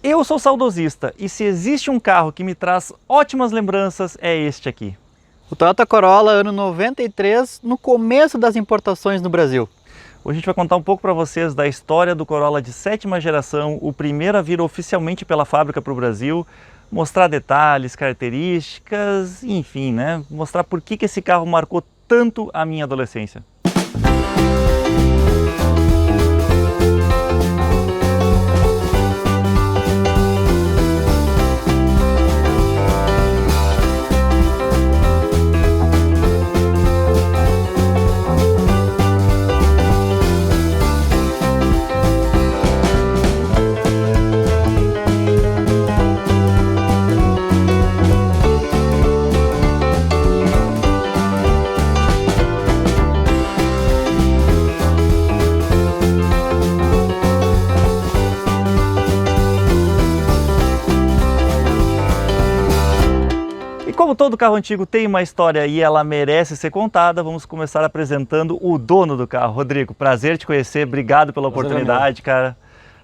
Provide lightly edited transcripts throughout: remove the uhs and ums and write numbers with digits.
Eu sou saudosista e se existe um carro que me traz ótimas lembranças é este aqui. O Toyota Corolla ano 93, no começo das importações no Brasil. Hoje a gente vai contar um pouco para vocês da história do Corolla de 7ª geração, o primeiro a vir oficialmente pela fábrica para o Brasil, mostrar detalhes, características, enfim, né? Mostrar por que esse carro marcou tanto a minha adolescência. Como todo carro antigo tem uma história e ela merece ser contada, vamos começar apresentando o dono do carro. Rodrigo, prazer te conhecer, obrigado pela oportunidade, cara.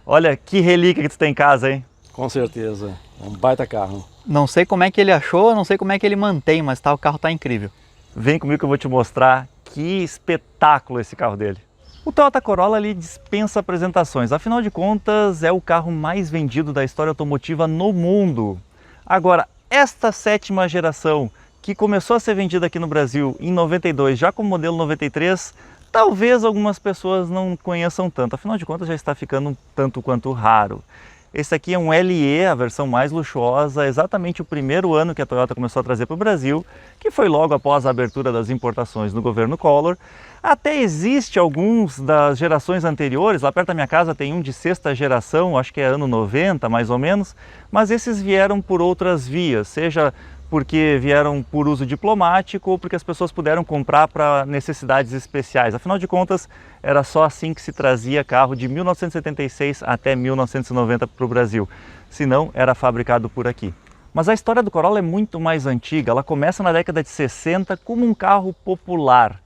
Olha que relíquia que tu tem em casa, hein? Com certeza, é um baita carro. Não sei como é que ele achou, não sei como é que ele mantém, mas o carro tá incrível. Vem comigo que eu vou te mostrar que espetáculo esse carro dele. O Toyota Corolla ele dispensa apresentações, afinal de contas é o carro mais vendido da história automotiva no mundo. Agora, esta 7ª geração, que começou a ser vendida aqui no Brasil em 92, já como modelo 93, talvez algumas pessoas não conheçam tanto, afinal de contas já está ficando um tanto quanto raro. Esse aqui é um LE, a versão mais luxuosa, exatamente o primeiro ano que a Toyota começou a trazer para o Brasil, que foi logo após a abertura das importações no governo Collor. Até existe alguns das gerações anteriores, lá perto da minha casa tem um de 6ª geração, acho que é ano 90 mais ou menos, mas esses vieram por outras vias, seja porque vieram por uso diplomático ou porque as pessoas puderam comprar para necessidades especiais. Afinal de contas, era só assim que se trazia carro de 1976 até 1990 para o Brasil, senão era fabricado por aqui. Mas a história do Corolla é muito mais antiga, ela começa na década de 60 como um carro popular.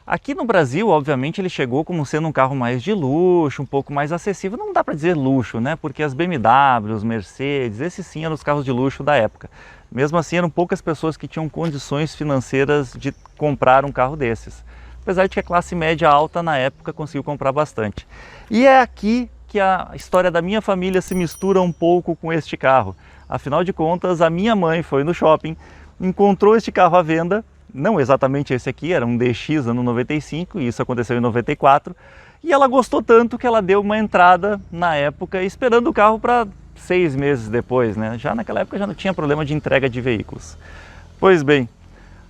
Aqui no Brasil, obviamente, ele chegou como sendo um carro mais de luxo, um pouco mais acessível. Não dá para dizer luxo, né? Porque as BMW, os Mercedes, esses sim eram os carros de luxo da época. Mesmo assim, eram poucas pessoas que tinham condições financeiras de comprar um carro desses. Apesar de que a classe média alta na época conseguiu comprar bastante. E é aqui que a história da minha família se mistura um pouco com este carro. Afinal de contas, a minha mãe foi no shopping, encontrou este carro à venda. Não exatamente esse aqui, era um DX ano 95, e isso aconteceu em 94. E ela gostou tanto que ela deu uma entrada na época, esperando o carro para 6 meses depois, né? Já naquela época já não tinha problema de entrega de veículos. Pois bem,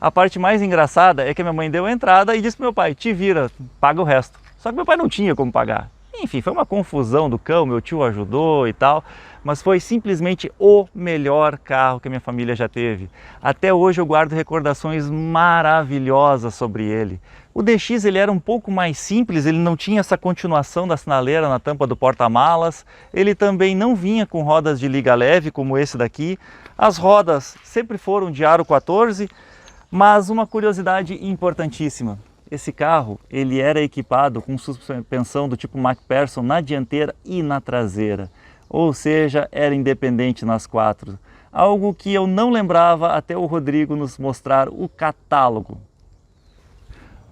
a parte mais engraçada é que a minha mãe deu a entrada e disse para meu pai, te vira, paga o resto. Só que meu pai não tinha como pagar. Enfim, foi uma confusão do cão, meu tio ajudou e tal, mas foi simplesmente o melhor carro que a minha família já teve. Até hoje eu guardo recordações maravilhosas sobre ele. O DX ele era um pouco mais simples, ele não tinha essa continuação da sinaleira na tampa do porta-malas, ele também não vinha com rodas de liga leve como esse daqui. As rodas sempre foram de aro 14, mas uma curiosidade importantíssima. Esse carro ele era equipado com suspensão do tipo MacPherson na dianteira e na traseira, ou seja, era independente nas 4. Algo que eu não lembrava até o Rodrigo nos mostrar o catálogo.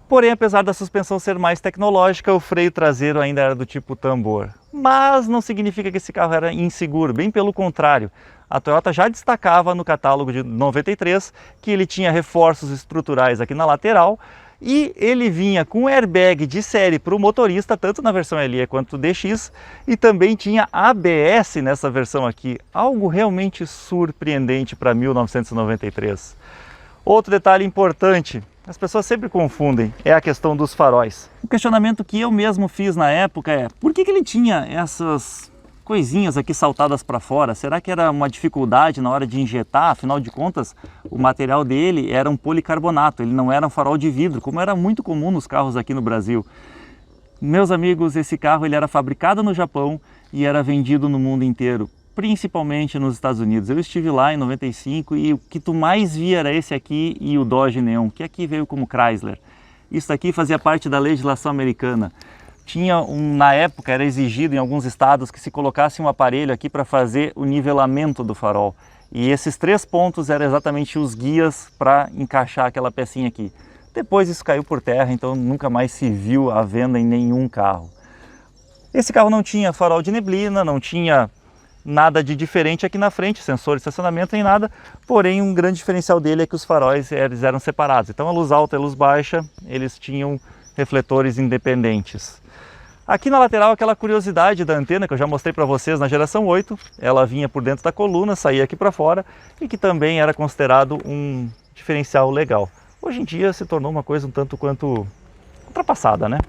Porém, apesar da suspensão ser mais tecnológica, o freio traseiro ainda era do tipo tambor. Mas não significa que esse carro era inseguro, bem pelo contrário. A Toyota já destacava no catálogo de 93 que ele tinha reforços estruturais aqui na lateral, e ele vinha com airbag de série para o motorista, tanto na versão LE quanto DX, e também tinha ABS nessa versão aqui, algo realmente surpreendente para 1993. Outro detalhe importante, as pessoas sempre confundem, é a questão dos faróis. O questionamento que eu mesmo fiz na época é, por que ele tinha essas coisinhas aqui saltadas para fora? Será que era uma dificuldade na hora de injetar? Afinal de contas, o material dele era um policarbonato, ele não era um farol de vidro, como era muito comum nos carros aqui no Brasil. Meus amigos, esse carro ele era fabricado no Japão e era vendido no mundo inteiro, principalmente nos Estados Unidos. Eu estive lá em 95 e o que tu mais via era esse aqui e o Dodge Neon, que aqui veio como Chrysler. Isso aqui fazia parte da legislação americana. Na época era exigido em alguns estados que se colocasse um aparelho aqui para fazer o nivelamento do farol. E esses 3 pontos eram exatamente os guias para encaixar aquela pecinha aqui. Depois isso caiu por terra, então nunca mais se viu à venda em nenhum carro. Esse carro não tinha farol de neblina, não tinha nada de diferente aqui na frente, sensor de estacionamento nem nada, porém um grande diferencial dele é que os faróis eram separados. Então a luz alta e a luz baixa, eles tinham refletores independentes. Aqui na lateral, aquela curiosidade da antena que eu já mostrei para vocês na geração 8, ela vinha por dentro da coluna, saía aqui para fora e que também era considerado um diferencial legal. Hoje em dia se tornou uma coisa um tanto quanto ultrapassada, né?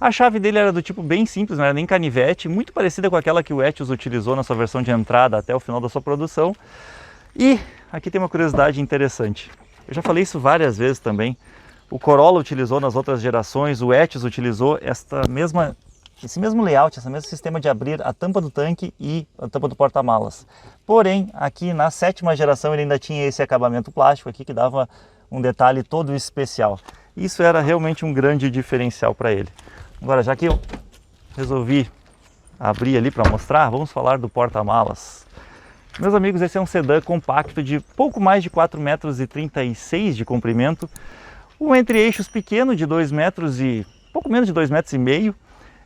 A chave dele era do tipo bem simples, não era nem canivete, muito parecida com aquela que o Etios utilizou na sua versão de entrada até o final da sua produção. E aqui tem uma curiosidade interessante. Eu já falei isso várias vezes também. O Corolla utilizou nas outras gerações, o Etios utilizou esse mesmo layout, esse mesmo sistema de abrir a tampa do tanque e a tampa do porta-malas. Porém, aqui na 7ª geração ele ainda tinha esse acabamento plástico aqui que dava um detalhe todo especial. Isso era realmente um grande diferencial para ele. Agora, já que eu resolvi abrir ali para mostrar, vamos falar do porta-malas. Meus amigos, esse é um sedã compacto de pouco mais de 4,36 m de comprimento, um entre-eixos pequeno de 2 metros e pouco menos de 2,5 metros,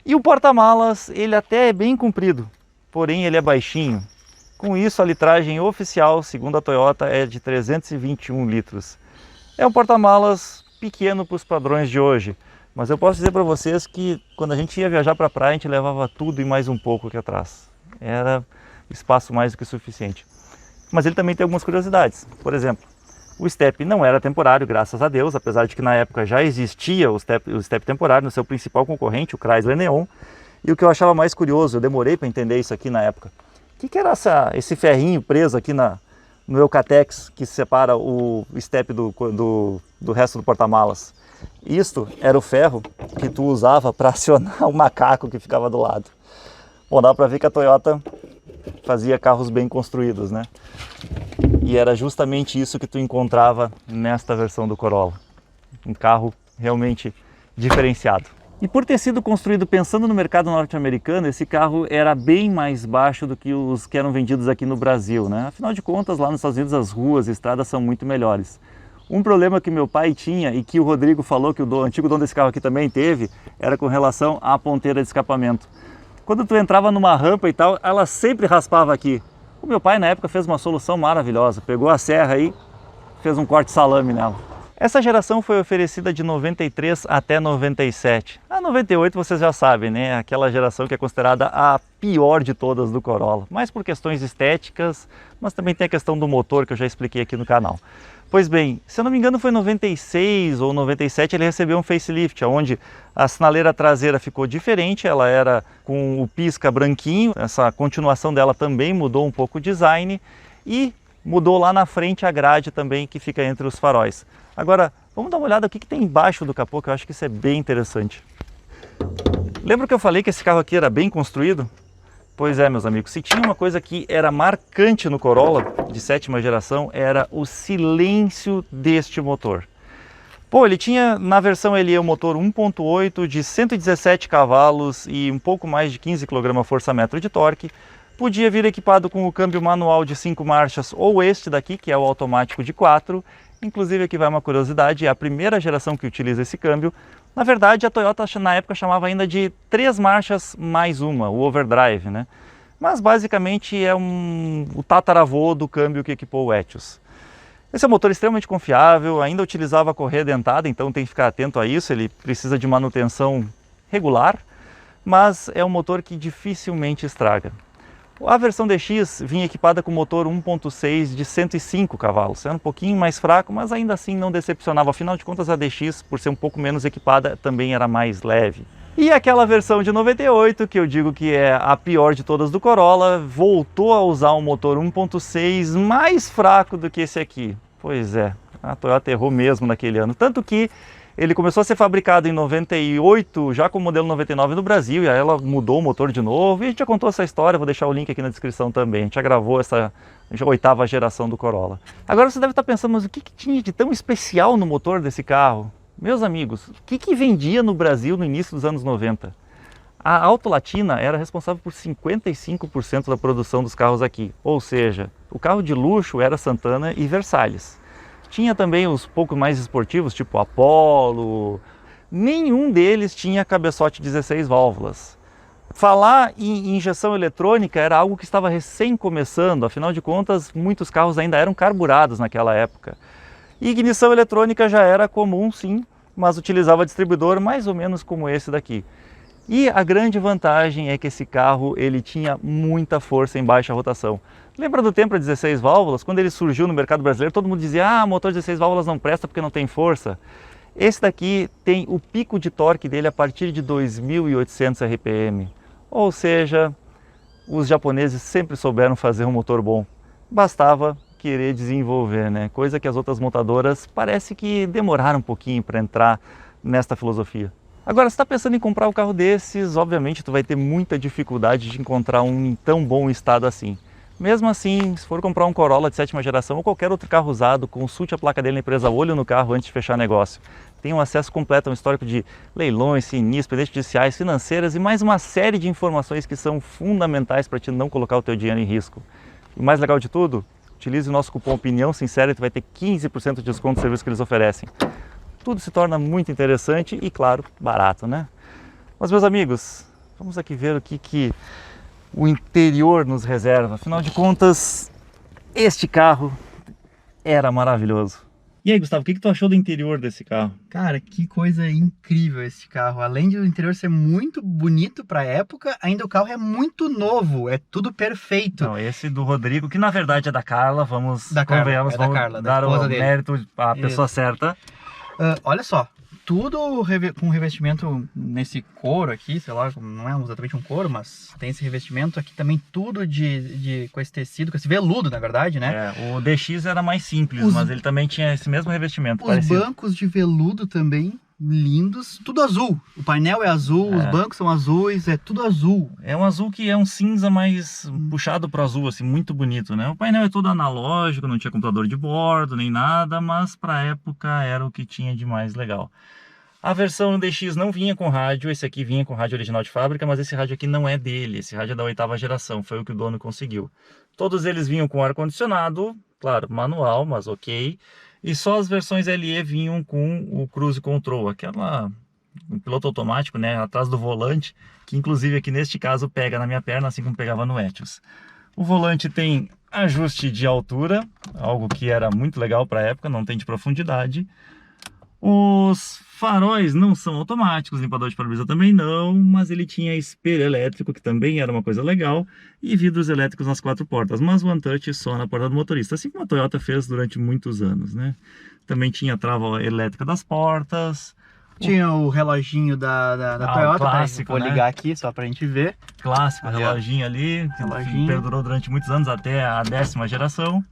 e o porta-malas ele até é bem comprido, porém ele é baixinho. Com isso a litragem oficial, segundo a Toyota, é de 321 litros. É um porta-malas pequeno para os padrões de hoje, mas eu posso dizer para vocês que quando a gente ia viajar para a praia, a gente levava tudo e mais um pouco aqui atrás. Era espaço mais do que suficiente. Mas ele também tem algumas curiosidades. Por exemplo, o step não era temporário, graças a Deus, apesar de que na época já existia o step temporário no seu principal concorrente, o Chrysler Neon. E o que eu achava mais curioso, eu demorei para entender isso aqui na época. O que era esse ferrinho preso aqui no Eucatex que separa o step do resto do porta-malas? Isto era o ferro que tu usava para acionar o macaco que ficava do lado. Bom, dá para ver que a Toyota fazia carros bem construídos, né? E era justamente isso que tu encontrava nesta versão do Corolla. Um carro realmente diferenciado. E por ter sido construído pensando no mercado norte-americano, esse carro era bem mais baixo do que os que eram vendidos aqui no Brasil, né? Afinal de contas, lá nos Estados Unidos as ruas e estradas são muito melhores. Um problema que meu pai tinha e que o Rodrigo falou que o antigo dono desse carro aqui também teve, era com relação à ponteira de escapamento. Quando tu entrava numa rampa e tal, ela sempre raspava aqui. O meu pai na época fez uma solução maravilhosa, pegou a serra e fez um corte salame nela. Essa geração foi oferecida de 93 até 97. A 98 vocês já sabem, né? Aquela geração que é considerada a pior de todas do Corolla. Mais por questões estéticas, mas também tem a questão do motor que eu já expliquei aqui no canal. Pois bem, se eu não me engano foi em 96 ou 97 ele recebeu um facelift, onde a sinaleira traseira ficou diferente, ela era com o pisca branquinho, essa continuação dela também mudou um pouco o design e mudou lá na frente a grade também que fica entre os faróis. Agora, vamos dar uma olhada no que tem embaixo do capô, que eu acho que isso é bem interessante. Lembra que eu falei que esse carro aqui era bem construído? Pois é, meus amigos, se tinha uma coisa que era marcante no Corolla de 7ª geração, era o silêncio deste motor. Pô, ele tinha na versão LE um motor 1.8 de 117 cavalos e um pouco mais de 15 kgfm de torque. Podia vir equipado com o câmbio manual de 5 marchas ou este daqui, que é o automático de 4. Inclusive aqui vai uma curiosidade, é a primeira geração que utiliza esse câmbio. Na verdade, a Toyota na época chamava ainda de 3 marchas mais uma, o overdrive, né? Mas basicamente é o tataravô do câmbio que equipou o Etios. Esse é um motor extremamente confiável, ainda utilizava correia dentada, então tem que ficar atento a isso, ele precisa de manutenção regular, mas é um motor que dificilmente estraga. A versão DX vinha equipada com motor 1.6 de 105 cavalos, era um pouquinho mais fraco, mas ainda assim não decepcionava, afinal de contas a DX, por ser um pouco menos equipada, também era mais leve. E aquela versão de 98, que eu digo que é a pior de todas do Corolla, voltou a usar um motor 1.6 mais fraco do que esse aqui. Pois é, a Toyota errou mesmo naquele ano, tanto que ele começou a ser fabricado em 98, já com o modelo 99 no Brasil, e aí ela mudou o motor de novo, e a gente já contou essa história, vou deixar o link aqui na descrição também. A gente já gravou essa 8ª geração do Corolla. Agora você deve estar pensando, mas o que tinha de tão especial no motor desse carro? Meus amigos, o que vendia no Brasil no início dos anos 90? A Auto Latina era responsável por 55% da produção dos carros aqui, ou seja, o carro de luxo era Santana e Versalhes. Tinha também os pouco mais esportivos, tipo Apollo. Nenhum deles tinha cabeçote 16 válvulas. Falar em injeção eletrônica era algo que estava recém começando, afinal de contas, muitos carros ainda eram carburados naquela época. E ignição eletrônica já era comum, sim, mas utilizava distribuidor mais ou menos como esse daqui. E a grande vantagem é que esse carro ele tinha muita força em baixa rotação. Lembra do Tempra 16 válvulas? Quando ele surgiu no mercado brasileiro, todo mundo dizia: ah, motor 16 válvulas não presta porque não tem força. Esse daqui tem o pico de torque dele a partir de 2.800 RPM. Ou seja, os japoneses sempre souberam fazer um motor bom. Bastava querer desenvolver, né? Coisa que as outras montadoras parece que demoraram um pouquinho para entrar nesta filosofia. Agora, se está pensando em comprar um carro desses, obviamente tu vai ter muita dificuldade de encontrar um em tão bom estado assim. Mesmo assim, se for comprar um Corolla de 7ª geração ou qualquer outro carro usado, consulte a placa dele na empresa, olho no carro antes de fechar negócio. Tem um acesso completo a um histórico de leilões, sinistros, pendências judiciais, financeiras e mais uma série de informações que são fundamentais para te não colocar o teu dinheiro em risco. E o mais legal de tudo, utilize o nosso cupom Opinião Sincera e tu vai ter 15% de desconto no serviço que eles oferecem. Tudo se torna muito interessante e, claro, barato, né? Mas, meus amigos, vamos aqui ver o que o interior nos reserva. Afinal de contas, este carro era maravilhoso. E aí, Gustavo, o que tu achou do interior desse carro? Cara, que coisa incrível esse carro. Além de o interior ser muito bonito para a época, ainda o carro é muito novo, é tudo perfeito. Não, esse do Rodrigo, que na verdade é da Carla, vamos Da Carla, convenhamos, é da vamos Carla, da dar o esposa dele. mérito à pessoa certa. Olha só, tudo com revestimento nesse couro aqui, sei lá, não é exatamente um couro, mas tem esse revestimento aqui também, tudo com esse tecido, com esse veludo, na verdade, né? É, o DX era mais simples, mas ele também tinha esse mesmo revestimento. Os parecido. bancos de veludo também, lindos, tudo azul. O painel é azul, os bancos são azuis, é tudo azul. É um azul que é um cinza mais puxado para o azul, assim, muito bonito, né? O painel é todo analógico, não tinha computador de bordo, nem nada, mas para a época era o que tinha de mais legal. A versão DX não vinha com rádio, esse aqui vinha com rádio original de fábrica, mas esse rádio aqui não é dele, esse rádio é da 8ª geração, foi o que o dono conseguiu. Todos eles vinham com ar-condicionado, claro, manual, mas ok. E só as versões LE vinham com o Cruise Control, um piloto automático, né, atrás do volante, que inclusive aqui neste caso pega na minha perna, assim como pegava no Etios. O volante tem ajuste de altura, algo que era muito legal para a época, não tem de profundidade. Os faróis não são automáticos, limpador de para-brisa também não, mas ele tinha espelho elétrico, que também era uma coisa legal, e vidros elétricos nas 4 portas, mas One Touch só na porta do motorista, assim como a Toyota fez durante muitos anos, né? Também tinha a trava elétrica das portas. Tinha o reloginho da Toyota, clássico, vou né? ligar aqui só pra gente ver. Clássico, Ali, reloginho ali, que reloginho. perdurou durante muitos anos, até a 10ª geração.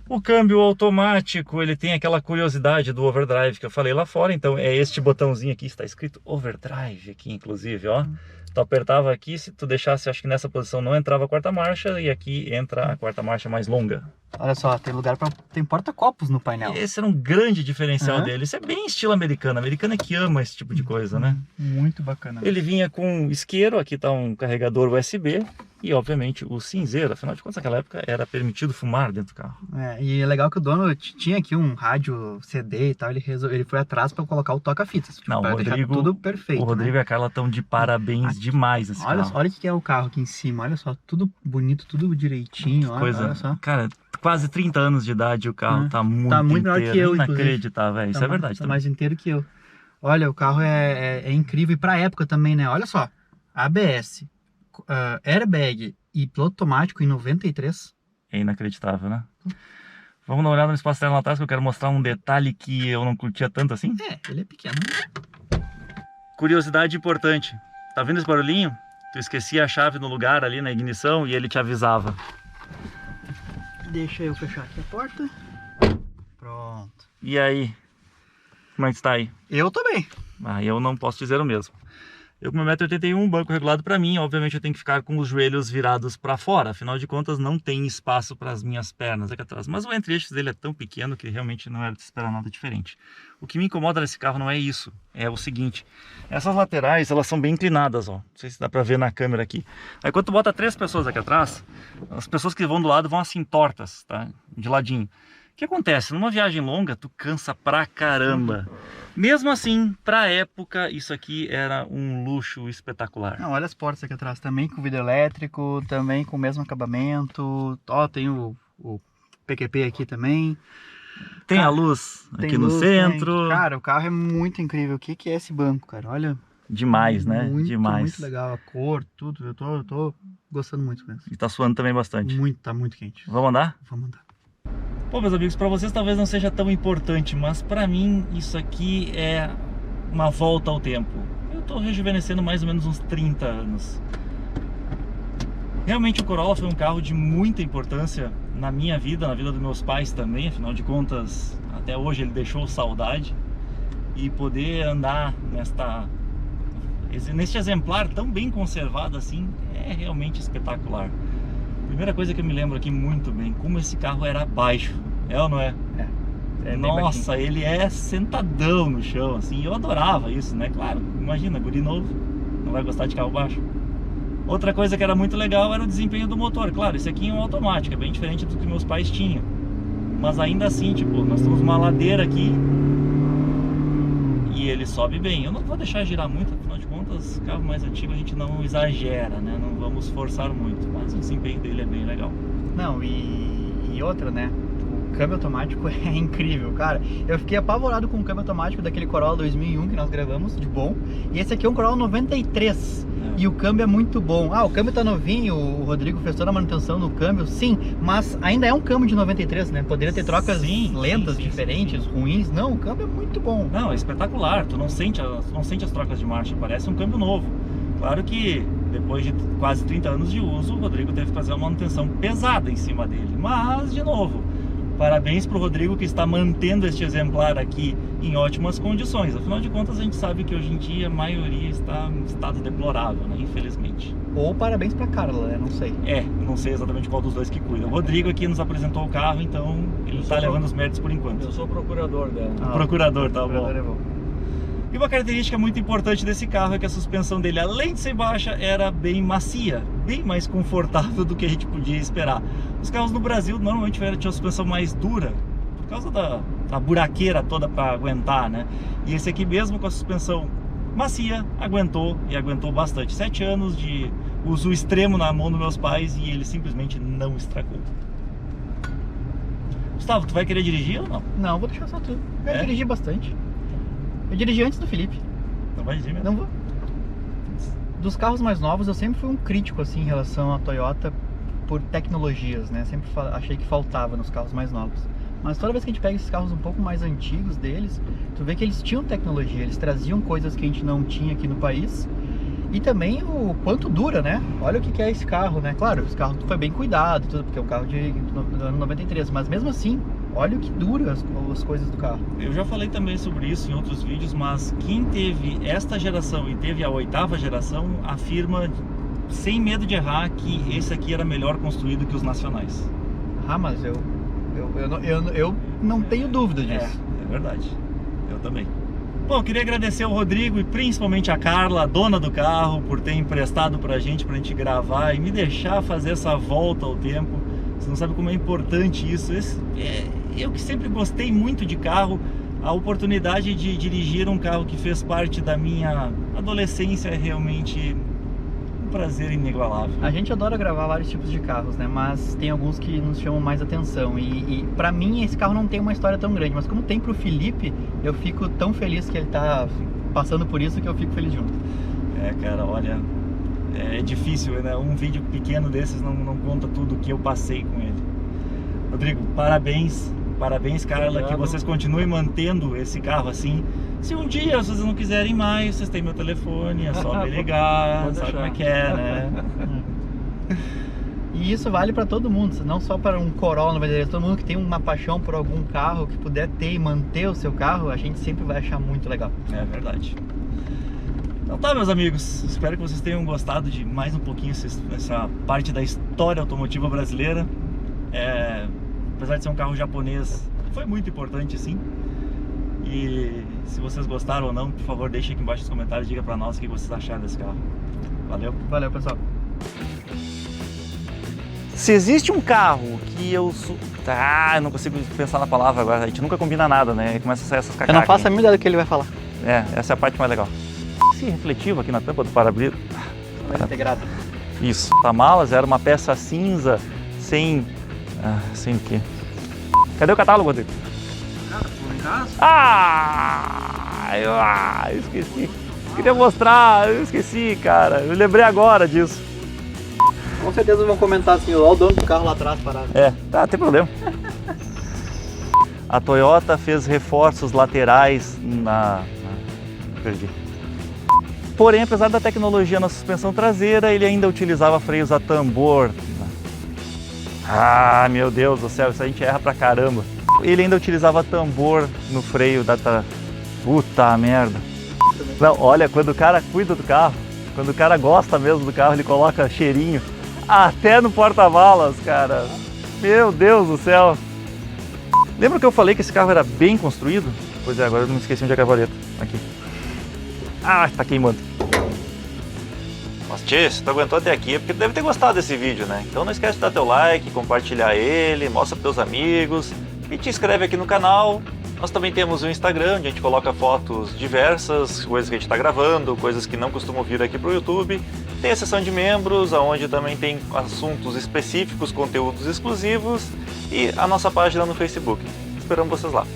O câmbio automático, ele tem aquela curiosidade do overdrive que eu falei lá fora, então é este botãozinho aqui, está escrito overdrive aqui, inclusive, ó. Tu apertava aqui, se tu deixasse, acho que nessa posição não entrava a 4ª marcha, e aqui entra a 4ª marcha mais longa. Olha só, tem lugar para tem porta-copos no painel. Esse era um grande diferencial dele, isso é bem estilo americano, americano é que ama esse tipo de coisa, né? Muito bacana. Ele vinha com isqueiro, aqui está um carregador USB, e obviamente o cinzeiro, afinal de contas naquela época era permitido fumar dentro do carro. E é legal que o dono tinha aqui um rádio CD e tal, ele foi atrás para colocar o toca-fitas, tipo, Não, para deixar tudo perfeito. O Rodrigo e a Carla estão de parabéns demais nesse carro. Olha o que é o carro aqui em cima, olha só, tudo bonito, tudo direitinho, olha só. Cara, quase 30 anos de idade o carro tá muito melhor inteiro, que eu, inacreditável, isso é verdade tá também. mais inteiro que eu. Olha, o carro é incrível, e pra época também, né, olha só, ABS, airbag e piloto automático em 93. É inacreditável, né? Vamos dar uma olhada no espaço externo lá atrás, que eu quero mostrar um detalhe que eu não curtia tanto assim. Ele é pequeno. Curiosidade importante, tá vendo esse barulhinho? Tu esquecia a chave no lugar ali na ignição e ele te avisava. Deixa eu fechar aqui a porta. Pronto. E aí? Como é que está aí? Eu tô bem. Ah, eu não posso dizer o mesmo. Eu com 1,81 m, banco regulado para mim, obviamente eu tenho que ficar com os joelhos virados para fora, afinal de contas não tem espaço para as minhas pernas aqui atrás. Mas o entre-eixos dele é tão pequeno que realmente não era de esperar nada diferente. O que me incomoda nesse carro não é isso, é o seguinte: essas laterais, elas são bem inclinadas, ó. Não sei se dá para ver na câmera aqui. Aí quando tu bota 3 pessoas aqui atrás, as pessoas que vão do lado vão assim tortas, tá? De ladinho. O que acontece? Numa viagem longa, tu cansa pra caramba. Mesmo assim, pra época, isso aqui era um luxo espetacular. Não, olha as portas aqui atrás, também com vidro elétrico, também com o mesmo acabamento. Ó, tem o PQP aqui também. Tem a luz aqui no centro. Cara, o carro é muito incrível. O que é esse banco, cara? Olha. Demais, né? Muito, demais. Muito legal, a cor, tudo. Eu tô gostando muito mesmo. E tá suando também bastante. Tá muito quente. Vamos andar? Vamos andar. Bom, meus amigos, para vocês talvez não seja tão importante, mas para mim isso aqui é uma volta ao tempo. Eu tô rejuvenescendo mais ou menos uns 30 anos. Realmente o Corolla foi um carro de muita importância na minha vida, na vida dos meus pais também. Afinal de contas, até hoje ele deixou saudade. E poder andar neste exemplar tão bem conservado assim é realmente espetacular. Primeira coisa que eu me lembro aqui muito bem, como esse carro era baixo, é ou não é? É Nossa, ele é sentadão no chão, assim, eu adorava isso, né? Claro, imagina, guri novo, não vai gostar de carro baixo. Outra coisa que era muito legal era o desempenho do motor. Claro, esse aqui é um automático, é bem diferente do que meus pais tinham. Mas ainda assim, tipo, nós temos uma ladeira aqui e ele sobe bem. Eu não vou deixar girar muito, afinal de contas, carro mais antigo a gente não exagera, né? Não vamos forçar muito, mas o desempenho dele é bem legal. Não, e outra, né? O câmbio automático é incrível, cara. Eu fiquei apavorado com o câmbio automático daquele Corolla 2001 que nós gravamos, de bom. E esse aqui é um Corolla 93. E o câmbio é muito bom. Ah, o câmbio tá novinho, o Rodrigo fez toda a manutenção no câmbio, sim, mas ainda é um câmbio de 93, né? Poderia ter trocas lentas, diferentes, ruins. Não, o câmbio é muito bom. Não, é espetacular, tu não sente as trocas de marcha, parece um câmbio novo. Claro que depois de quase 30 anos de uso, o Rodrigo teve que fazer uma manutenção pesada em cima dele. Mas, de novo, parabéns para o Rodrigo que está mantendo este exemplar aqui em ótimas condições. Afinal de contas, a gente sabe que hoje em dia a maioria está em estado deplorável, né? Infelizmente. Ou parabéns para Carla, né? Não sei. Não sei exatamente qual dos dois que cuida. O Rodrigo aqui nos apresentou o carro, então ele está levando os méritos por enquanto. Eu sou o procurador dela. O procurador, tá bom. É bom. E uma característica muito importante desse carro é que a suspensão dele, além de ser baixa, era bem macia, bem mais confortável do que a gente podia esperar. Os carros no Brasil normalmente tinham a suspensão mais dura, por causa da buraqueira toda para aguentar, né? E esse aqui mesmo com a suspensão macia, aguentou e aguentou bastante. 7 anos de uso extremo na mão dos meus pais e ele simplesmente não estragou. Gustavo, tu vai querer dirigir ou não? Não, vou deixar só tu. Eu dirigi bastante. Eu dirigi antes do Felipe. Não vai dirigir mesmo? Não vou. Dos carros mais novos, eu sempre fui um crítico assim em relação à Toyota por tecnologias, né? Sempre achei que faltava nos carros mais novos. Mas toda vez que a gente pega esses carros um pouco mais antigos deles, tu vê que eles tinham tecnologia, eles traziam coisas que a gente não tinha aqui no país. E também o quanto dura, né? Olha o que é esse carro, né? Claro, esse carro foi bem cuidado, tudo, porque é um carro do ano 93, mas mesmo assim, olha o que dura as coisas do carro. Eu já falei também sobre isso em outros vídeos, mas quem teve esta geração e teve a 8ª geração afirma, sem medo de errar, que esse aqui era melhor construído que os nacionais. Ah, mas eu não tenho dúvida disso. É verdade. Eu também. Bom, queria agradecer ao Rodrigo e principalmente a Carla, a dona do carro, por ter emprestado pra gente gravar e me deixar fazer essa volta ao tempo. Você não sabe como é importante isso. Eu que sempre gostei muito de carro, a oportunidade de dirigir um carro que fez parte da minha adolescência é realmente um prazer inigualável. A gente adora gravar vários tipos de carros, né? Mas tem alguns que nos chamam mais atenção. E pra mim esse carro não tem uma história tão grande, mas como tem pro Felipe, eu fico tão feliz que ele tá passando por isso que eu fico feliz junto. Cara, olha, é difícil, né? Um vídeo pequeno desses não conta tudo que eu passei com ele. Rodrigo, parabéns, Carla. Obrigado. Que vocês continuem mantendo esse carro assim. Se um dia vocês não quiserem mais, vocês têm meu telefone, é só me ligar, sabe como é que é, né? E isso vale para todo mundo, não só para um Corolla 93, todo mundo que tem uma paixão por algum carro, que puder ter e manter o seu carro, a gente sempre vai achar muito legal. É verdade. Então tá, meus amigos, espero que vocês tenham gostado de mais um pouquinho essa parte da história automotiva brasileira. Apesar de ser um carro japonês, foi muito importante, sim. E se vocês gostaram ou não, por favor, deixem aqui embaixo nos comentários, diga pra nós o que vocês acharam desse carro. Valeu. Valeu, pessoal. Se existe um carro que eu não consigo pensar na palavra agora, a gente nunca combina nada, né? Começa a sair essas cacacas. Eu não faço a mínima ideia do que ele vai falar. Essa é a parte mais legal. Esse refletivo aqui na tampa do para-brisa. Integrado. Isso. A malas era uma peça cinza sem o quê? Cadê o catálogo, Rodrigo? Esqueci. Queria mostrar, eu esqueci, cara. Eu lembrei agora disso. Com certeza vão comentar assim, olha o dono do carro lá atrás parado. Tá, tem problema. A Toyota fez reforços laterais Perdi. Porém, apesar da tecnologia na suspensão traseira, ele ainda utilizava freios a tambor. Meu Deus do céu, isso a gente erra pra caramba. Ele ainda utilizava tambor no freio da... Puta merda. Não, olha, quando o cara cuida do carro, quando o cara gosta mesmo do carro, ele coloca cheirinho até no porta-malas, cara. Meu Deus do céu. Lembra que eu falei que esse carro era bem construído? Pois é, agora eu não me esqueci onde é a cavaleta. Aqui. Tá queimando. Mas tchê, se tu aguentou até aqui é porque tu deve ter gostado desse vídeo, né? Então não esquece de dar teu like, compartilhar ele, mostra pros teus amigos e te inscreve aqui no canal. Nós também temos o Instagram, onde a gente coloca fotos diversas, coisas que a gente está gravando, coisas que não costumam vir aqui pro YouTube. Tem a seção de membros, onde também tem assuntos específicos, conteúdos exclusivos e a nossa página no Facebook. Esperamos vocês lá.